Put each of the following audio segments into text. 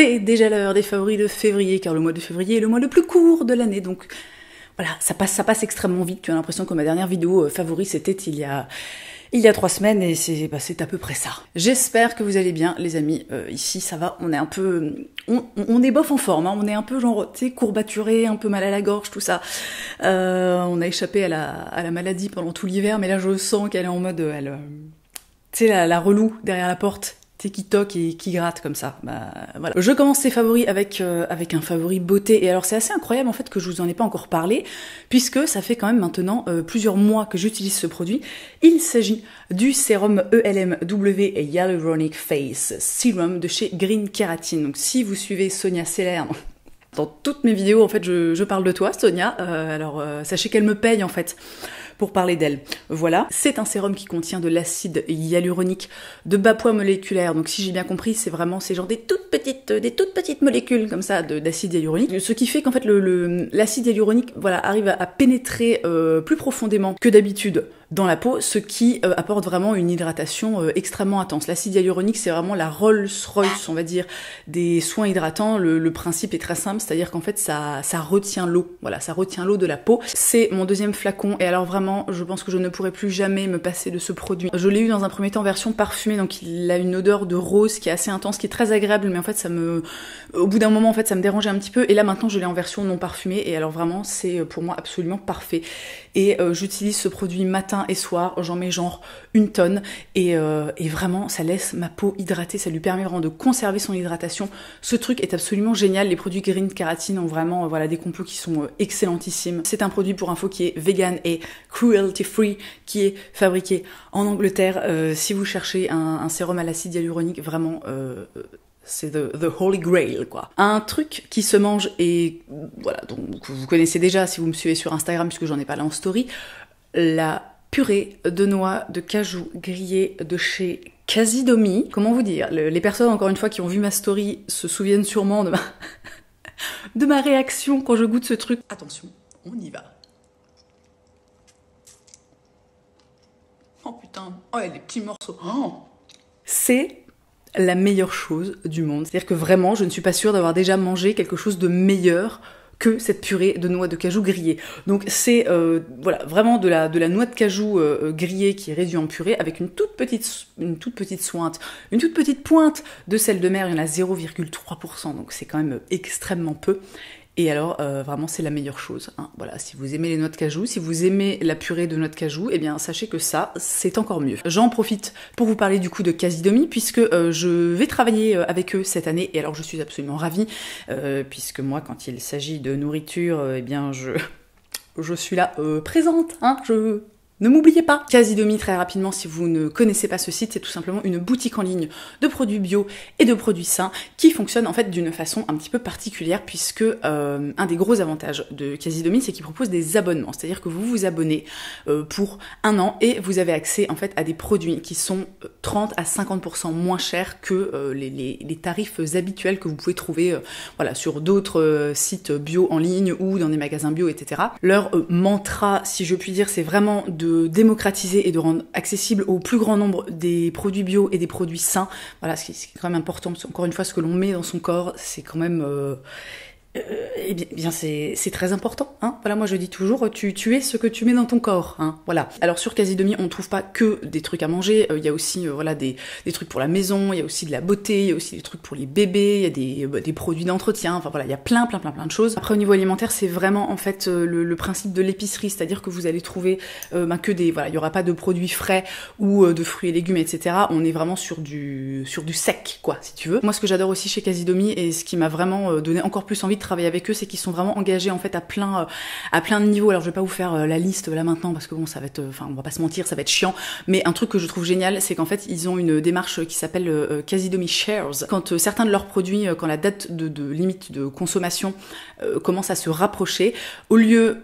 C'est déjà l'heure des favoris de février, car le mois de février est le mois le plus court de l'année, donc voilà, ça passe extrêmement vite. Tu as l'impression que ma dernière vidéo favori c'était il y a 3 semaines et c'est à peu près ça. J'espère que vous allez bien les amis, ici ça va, on est un peu, on est bof en forme, hein. On est un peu genre, tu sais, courbaturé, un peu mal à la gorge, tout ça. On a échappé à la maladie pendant tout l'hiver, mais là je sens qu'elle est en mode, tu sais, la relou derrière la porte. Qui toque et qui gratte comme ça. Bah, voilà. Je commence ces favoris avec un favori beauté. Et alors c'est assez incroyable en fait que je vous en ai pas encore parlé, puisque ça fait quand même maintenant plusieurs mois que j'utilise ce produit. Il s'agit du sérum ELMW Hyaluronic Face Serum de chez Green Keratin. Donc si vous suivez Sonia Seller dans toutes mes vidéos, en fait je parle de toi Sonia. Alors sachez qu'elle me paye en fait pour parler d'elle. Voilà, c'est un sérum qui contient de l'acide hyaluronique de bas poids moléculaire. Donc si j'ai bien compris, c'est genre des toutes petites molécules comme ça d'acide hyaluronique. Ce qui fait qu'en fait l'acide hyaluronique arrive à pénétrer plus profondément que d'habitude dans la peau, ce qui apporte vraiment une hydratation extrêmement intense. L'acide hyaluronique, c'est vraiment la Rolls-Royce, on va dire, des soins hydratants. Le principe est très simple, c'est-à-dire qu'en fait, ça retient l'eau. Voilà, ça retient l'eau de la peau. C'est mon deuxième flacon, et alors vraiment, je pense que je ne pourrai plus jamais me passer de ce produit. Je l'ai eu dans un premier temps en version parfumée, donc il a une odeur de rose qui est assez intense, qui est très agréable, mais en fait, au bout d'un moment, en fait, ça me dérangeait un petit peu, et là, maintenant, je l'ai en version non parfumée, et alors vraiment, c'est pour moi absolument parfait. Et j'utilise ce produit matin et soir, j'en mets genre 1 tonne et vraiment ça laisse ma peau hydratée, ça lui permet vraiment de conserver son hydratation. Ce truc est absolument génial, les produits Green Keratin ont vraiment des compos qui sont excellentissimes. C'est un produit pour info qui est vegan et cruelty free, qui est fabriqué en Angleterre. Si vous cherchez un sérum à l'acide hyaluronique, vraiment c'est the holy grail quoi. Un truc qui se mange et voilà, donc vous connaissez déjà si vous me suivez sur Instagram puisque j'en ai parlé en story, la purée de noix de cajou grillée de chez Casidomi. Comment vous dire, les personnes encore une fois qui ont vu ma story se souviennent sûrement de ma réaction quand je goûte ce truc. Attention, on y va. Oh putain, oh il y a des petits morceaux. Oh. C'est la meilleure chose du monde. C'est-à-dire que vraiment, je ne suis pas sûre d'avoir déjà mangé quelque chose de meilleur que cette purée de noix de cajou grillée. Donc c'est vraiment de la noix de cajou grillée qui est réduite en purée avec une toute petite sointe, une toute petite pointe de sel de mer, il y en a 0,3%, donc c'est quand même extrêmement peu. Et alors, vraiment, c'est la meilleure chose. Hein. Voilà, si vous aimez les noix de cajou, si vous aimez la purée de noix de cajou, eh bien, sachez que ça, c'est encore mieux. J'en profite pour vous parler du coup de Casidomi, puisque je vais travailler avec eux cette année, et alors je suis absolument ravie, puisque moi, quand il s'agit de nourriture, eh bien, je suis là présente, hein, Ne m'oubliez pas, Casidomi, très rapidement, si vous ne connaissez pas ce site, c'est tout simplement une boutique en ligne de produits bio et de produits sains qui fonctionne en fait d'une façon un petit peu particulière puisque un des gros avantages de Casidomi, c'est qu'il propose des abonnements. C'est-à-dire que vous vous abonnez pour 1 an et vous avez accès en fait à des produits qui sont 30 à 50% moins chers que les tarifs habituels que vous pouvez trouver sur d'autres sites bio en ligne ou dans des magasins bio, etc. Leur mantra, si je puis dire, c'est vraiment de démocratiser et de rendre accessible au plus grand nombre des produits bio et des produits sains. Voilà, ce qui est quand même important, parce qu'encore une fois, ce que l'on met dans son corps, c'est quand même... c'est très important, hein. Voilà, moi je dis toujours, tu es ce que tu mets dans ton corps, hein. Voilà. Alors sur Casidomi, on ne trouve pas que des trucs à manger, il y a aussi des trucs pour la maison, il y a aussi de la beauté, il y a aussi des trucs pour les bébés, il y a des produits d'entretien, enfin voilà, il y a plein de choses. Après au niveau alimentaire, c'est vraiment en fait le principe de l'épicerie, c'est-à-dire que vous allez trouver que il y aura pas de produits frais ou de fruits et légumes, etc. On est vraiment sur du sec, quoi, si tu veux. Moi, ce que j'adore aussi chez Casidomi et ce qui m'a vraiment donné encore plus envie de travailler avec eux, c'est qu'ils sont vraiment engagés en fait à plein de niveaux. Alors je vais pas vous faire la liste là maintenant parce que bon, ça va être, on va pas se mentir, ça va être chiant, mais un truc que je trouve génial, c'est qu'en fait ils ont une démarche qui s'appelle Casidomi Shares. Quand certains de leurs produits, quand la date de limite de consommation commence à se rapprocher, au lieu,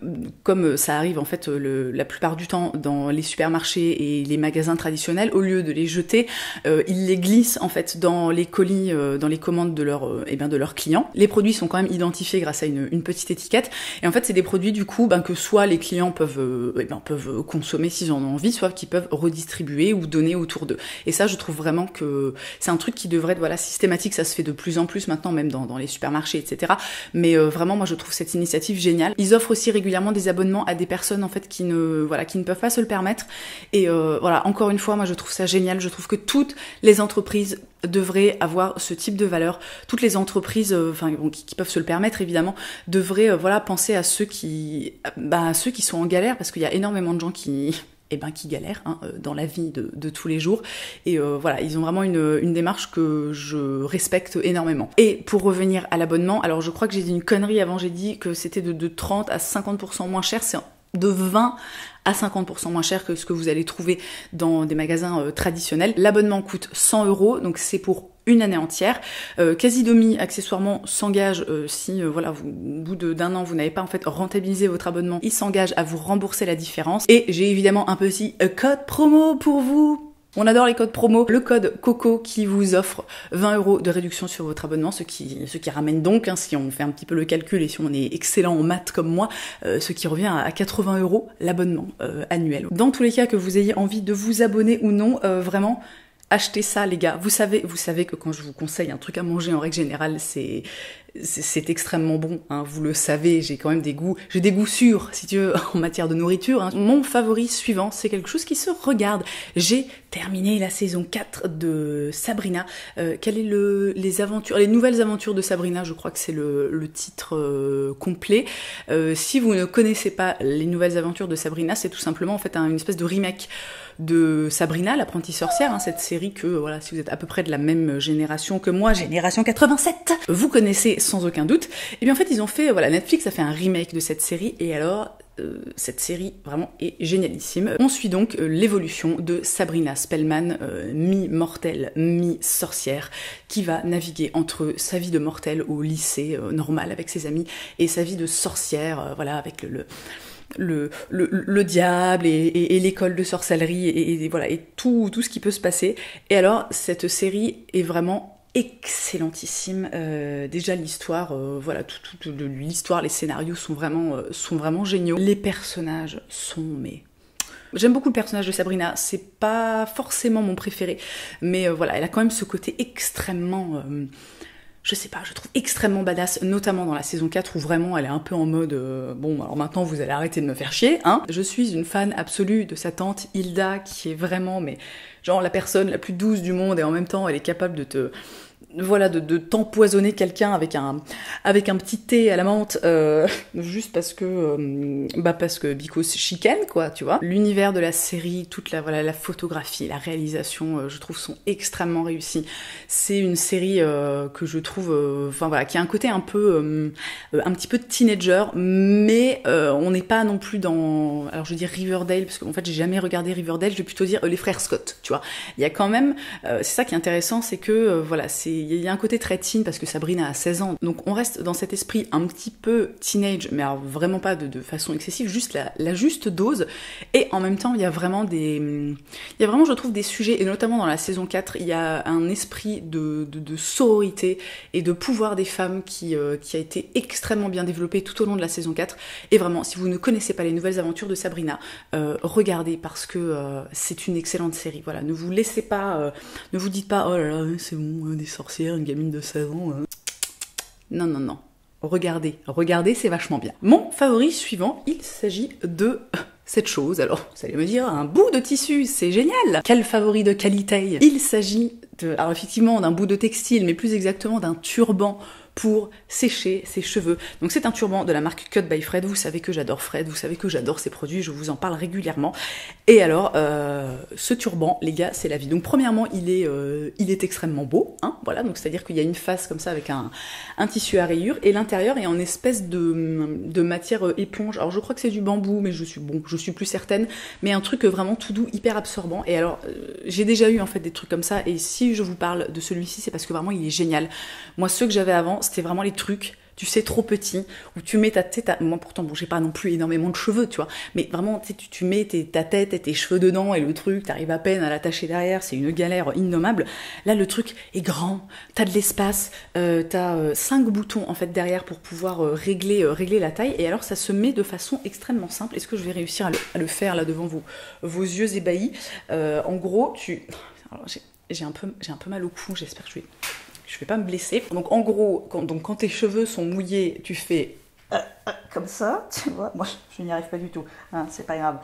comme ça arrive en fait la plupart du temps dans les supermarchés et les magasins traditionnels, au lieu de les jeter, ils les glissent en fait dans les colis, dans les commandes de leurs clients. Les produits sont quand même identiques identifier grâce à une petite étiquette. Et en fait, c'est des produits du coup que soit les clients peuvent consommer s'ils en ont envie, soit qu'ils peuvent redistribuer ou donner autour d'eux. Et ça, je trouve vraiment que c'est un truc qui devrait être systématique. Ça se fait de plus en plus maintenant, même dans les supermarchés, etc. Mais vraiment, moi, je trouve cette initiative géniale. Ils offrent aussi régulièrement des abonnements à des personnes en fait qui ne peuvent pas se le permettre. Et encore une fois, moi, je trouve ça génial. Je trouve que toutes les entreprises devraient avoir ce type de valeur. Toutes les entreprises, qui peuvent se le permettre évidemment, devraient penser à ceux qui sont en galère, parce qu'il y a énormément de gens qui galèrent dans la vie de tous les jours. Et ils ont vraiment une démarche que je respecte énormément. Et pour revenir à l'abonnement, alors je crois que j'ai dit une connerie avant, j'ai dit que c'était de 30 à 50% moins cher, c'est de 20 à 50% moins cher que ce que vous allez trouver dans des magasins traditionnels. L'abonnement coûte 100 €, donc c'est pour une année entière. Casidomi, accessoirement, s'engage, si au bout d'un an, vous n'avez pas en fait rentabilisé votre abonnement, il s'engage à vous rembourser la différence. Et j'ai évidemment un petit code promo pour vous. On adore les codes promo. Le code COCO qui vous offre 20 € de réduction sur votre abonnement, ce qui ramène donc, si on fait un petit peu le calcul et si on est excellent en maths comme moi, ce qui revient à 80 € l'abonnement annuel. Dans tous les cas, que vous ayez envie de vous abonner ou non, vraiment, achetez ça les gars. Vous savez que quand je vous conseille un truc à manger, en règle générale, c'est extrêmement bon, vous le savez, j'ai quand même des goûts sûrs, si tu veux, en matière de nourriture. Mon favori suivant, c'est quelque chose qui se regarde. J'ai terminé la saison 4 de Sabrina. Quelles est les nouvelles aventures de Sabrina, je crois que c'est le titre complet. Si vous ne connaissez pas les nouvelles aventures de Sabrina, c'est tout simplement en fait une espèce de remake de Sabrina, l'apprentie sorcière, cette série que, si vous êtes à peu près de la même génération que moi, génération 87, vous connaissez sans aucun doute. Et bien en fait, ils ont fait, Netflix a fait un remake de cette série, et alors, cette série vraiment est génialissime. On suit donc l'évolution de Sabrina Spellman, mi-mortelle, mi-sorcière, qui va naviguer entre sa vie de mortelle au lycée normal avec ses amis, et sa vie de sorcière, avec le diable et l'école de sorcellerie et tout ce qui peut se passer. Et alors cette série est vraiment excellentissime. Déjà l'histoire, l'histoire, les scénarios sont vraiment géniaux. Les personnages sont J'aime beaucoup le personnage de Sabrina, c'est pas forcément mon préféré, mais elle a quand même ce côté extrêmement je trouve extrêmement badass, notamment dans la saison 4 où vraiment elle est un peu en mode alors maintenant vous allez arrêter de me faire chier, Je suis une fan absolue de sa tante Hilda, qui est vraiment la personne la plus douce du monde, et en même temps elle est capable de t'empoisonner quelqu'un avec un petit thé à la menthe, juste parce que because she can, quoi, tu vois. L'univers de la série, toute la photographie, la réalisation, je trouve sont extrêmement réussis. C'est une série que je trouve, qui a un côté un petit peu de teenager, mais on n'est pas non plus dans, alors je veux dire Riverdale, parce qu'en fait j'ai jamais regardé Riverdale, je vais plutôt dire les frères Scott, tu vois. Il y a quand même, c'est ça qui est intéressant, c'est que il y a un côté très teen, parce que Sabrina a 16 ans, donc on reste dans cet esprit un petit peu teenage, mais alors vraiment pas de façon excessive, juste la juste dose, et en même temps il y a vraiment je trouve des sujets, et notamment dans la saison 4, il y a un esprit de sororité et de pouvoir des femmes qui a été extrêmement bien développé tout au long de la saison 4, et vraiment, si vous ne connaissez pas les nouvelles aventures de Sabrina, regardez, parce que c'est une excellente série, ne vous laissez pas, ne vous dites pas, oh là là, c'est bon, des sorcières, une gamine de 16 ans. Non. Regardez, c'est vachement bien. Mon favori suivant, il s'agit de cette chose. Alors, vous allez me dire, un bout de tissu, c'est génial. Quel favori de qualité. Il s'agit alors effectivement d'un bout de textile, mais plus exactement d'un turban pour sécher ses cheveux. Donc c'est un turban de la marque Cut by Fred. Vous savez que j'adore Fred, vous savez que j'adore ses produits, je vous en parle régulièrement. Et alors, ce turban, les gars, c'est la vie. Donc premièrement, il est extrêmement beau, donc c'est-à-dire qu'il y a une face comme ça avec un tissu à rayures, et l'intérieur est en espèce de matière éponge. Alors je crois que c'est du bambou, mais je suis plus certaine, mais un truc vraiment tout doux, hyper absorbant. Et alors, j'ai déjà eu en fait des trucs comme ça, et si je vous parle de celui-ci, c'est parce que vraiment il est génial. Moi, ceux que j'avais avant, c'était vraiment les trucs tu sais, trop petit, où tu mets ta tête, moi pourtant, bon, j'ai pas non plus énormément de cheveux, tu vois, mais vraiment, tu mets ta tête et tes cheveux dedans, et le truc, t'arrives à peine à l'attacher derrière, c'est une galère innommable. Là, le truc est grand, t'as de l'espace, t'as 5 boutons, en fait, derrière pour pouvoir régler la taille, et alors, ça se met de façon extrêmement simple. Est-ce que je vais réussir à le faire, là, devant vos yeux ébahis? En gros, j'ai un peu mal au cou, j'espère que je vais pas me blesser. Donc en gros, quand tes cheveux sont mouillés, tu fais comme ça, tu vois. Moi, je n'y arrive pas du tout, hein, c'est pas grave.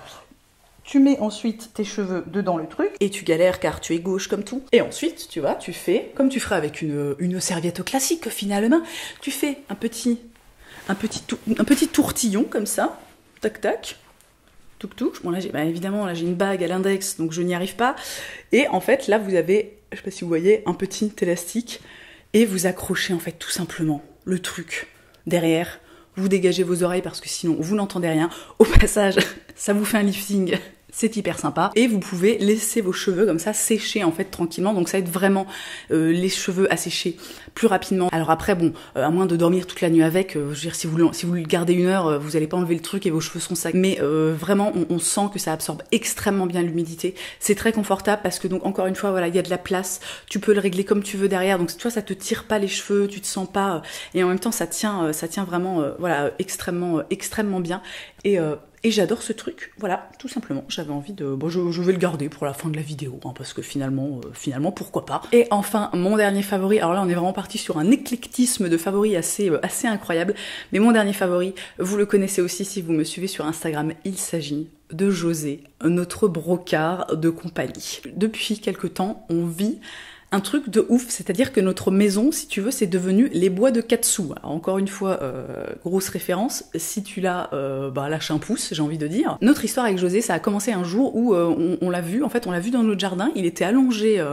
Tu mets ensuite tes cheveux dedans le truc, et tu galères car tu es gauche comme tout. Et ensuite, tu vois, tu fais, comme tu ferais avec une serviette classique finalement, tu fais un petit tourtillon comme ça, tac tac, touc. Bon là, évidemment, là j'ai une bague à l'index, donc je n'y arrive pas. Et en fait, là vous avez, je sais pas si vous voyez, un petit élastique, et vous accrochez en fait tout simplement le truc derrière. Vous dégagez vos oreilles parce que sinon vous n'entendez rien. Au passage, ça vous fait un lifting. C'est hyper sympa. Et vous pouvez laisser vos cheveux comme ça sécher en fait tranquillement. Donc ça aide vraiment les cheveux à sécher plus rapidement. Alors après, bon, à moins de dormir toute la nuit avec, je veux dire, si vous le gardez 1 heure, vous allez pas enlever le truc et vos cheveux sont secs. Mais vraiment, on sent que ça absorbe extrêmement bien l'humidité. C'est très confortable parce que donc encore une fois, voilà, il y a de la place. Tu peux le régler comme tu veux derrière. Donc tu vois, ça te tire pas les cheveux, tu te sens pas. Et en même temps, ça tient vraiment, voilà, extrêmement bien. Et j'adore ce truc, voilà, tout simplement. J'avais envie de... Bon, je vais le garder pour la fin de la vidéo, hein, parce que finalement, pourquoi pas. Et enfin, mon dernier favori, alors là, on est vraiment parti sur un éclectisme de favoris assez incroyable, mais mon dernier favori, vous le connaissez aussi si vous me suivez sur Instagram, il s'agit de José, notre brocard de compagnie. Depuis quelque temps, on vit un truc de ouf, c'est-à-dire que notre maison, si tu veux, c'est devenu les bois de Katsu. Alors, encore une fois, grosse référence, si tu l'as, lâche un pouce, j'ai envie de dire. Notre histoire avec José, ça a commencé un jour où on l'a vu, en fait, on l'a vu dans notre jardin, il était allongé,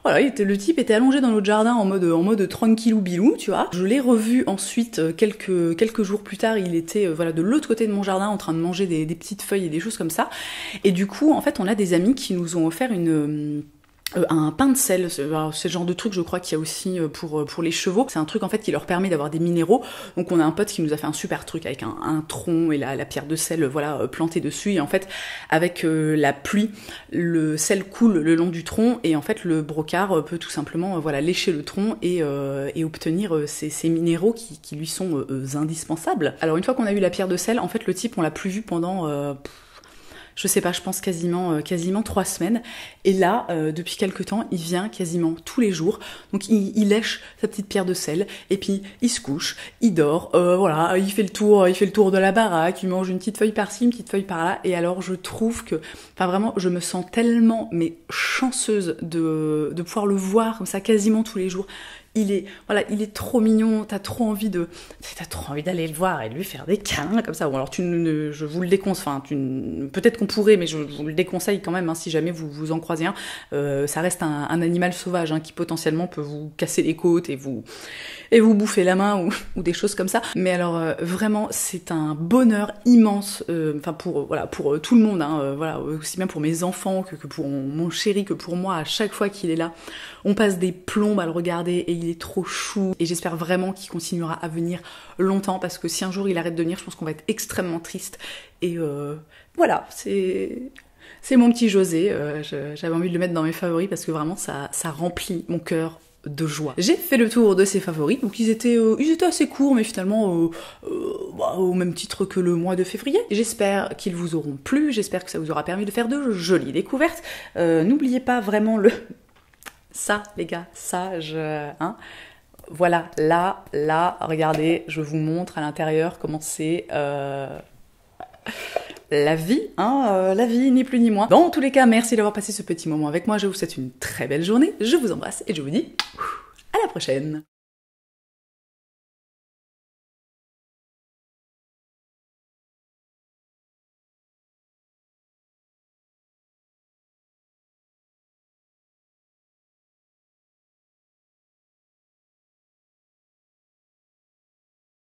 le type était allongé dans notre jardin en mode tranquillou bilou, tu vois. Je l'ai revu ensuite, quelques jours plus tard, il était, de l'autre côté de mon jardin, en train de manger des petites feuilles et des choses comme ça. Et du coup, en fait, on a des amis qui nous ont offert un pain de sel, c'est le genre de truc, je crois qu'il y a aussi pour les chevaux. C'est un truc en fait qui leur permet d'avoir des minéraux. Donc on a un pote qui nous a fait un super truc avec un tronc et la pierre de sel plantée dessus. Et en fait avec la pluie, le sel coule le long du tronc et en fait le brocard peut tout simplement lécher le tronc et obtenir ces minéraux qui lui sont indispensables. Alors une fois qu'on a eu la pierre de sel, en fait le type on l'a plus vu pendant je sais pas, je pense quasiment 3 semaines. Et là, depuis quelque temps, il vient quasiment tous les jours. Donc il lèche sa petite pierre de sel, et puis il se couche, il dort, il fait le tour de la baraque, il mange une petite feuille par-ci, une petite feuille par-là. Et alors je trouve que, vraiment, je me sens tellement chanceuse de pouvoir le voir comme ça quasiment tous les jours. Il est trop mignon, t'as trop envie d'aller le voir et de lui faire des câlins comme ça. Bon, alors je vous le déconseille, peut-être qu'on pourrait, mais je vous le déconseille quand même, hein, si jamais vous en croisez un. Ça reste un animal sauvage, hein, qui potentiellement peut vous casser les côtes et vous bouffer la main ou des choses comme ça. Mais alors vraiment, c'est un bonheur immense, pour tout le monde, hein, aussi bien pour mes enfants que pour mon chéri, que pour moi. À chaque fois qu'il est là, on passe des plombes à le regarder et il est trop chou. Et j'espère vraiment qu'il continuera à venir longtemps, parce que si un jour il arrête de venir, je pense qu'on va être extrêmement triste. Et c'est mon petit José. J'avais envie de le mettre dans mes favoris parce que vraiment ça remplit mon cœur de joie. J'ai fait le tour de ces favoris, donc ils étaient assez courts, mais finalement au même titre que le mois de février. J'espère qu'ils vous auront plu, j'espère que ça vous aura permis de faire de jolies découvertes. N'oubliez pas vraiment ça, les gars, voilà, là, regardez, je vous montre à l'intérieur comment c'est la vie, la vie, ni plus ni moins. Dans tous les cas, merci d'avoir passé ce petit moment avec moi, je vous souhaite une très belle journée, je vous embrasse et je vous dis à la prochaine.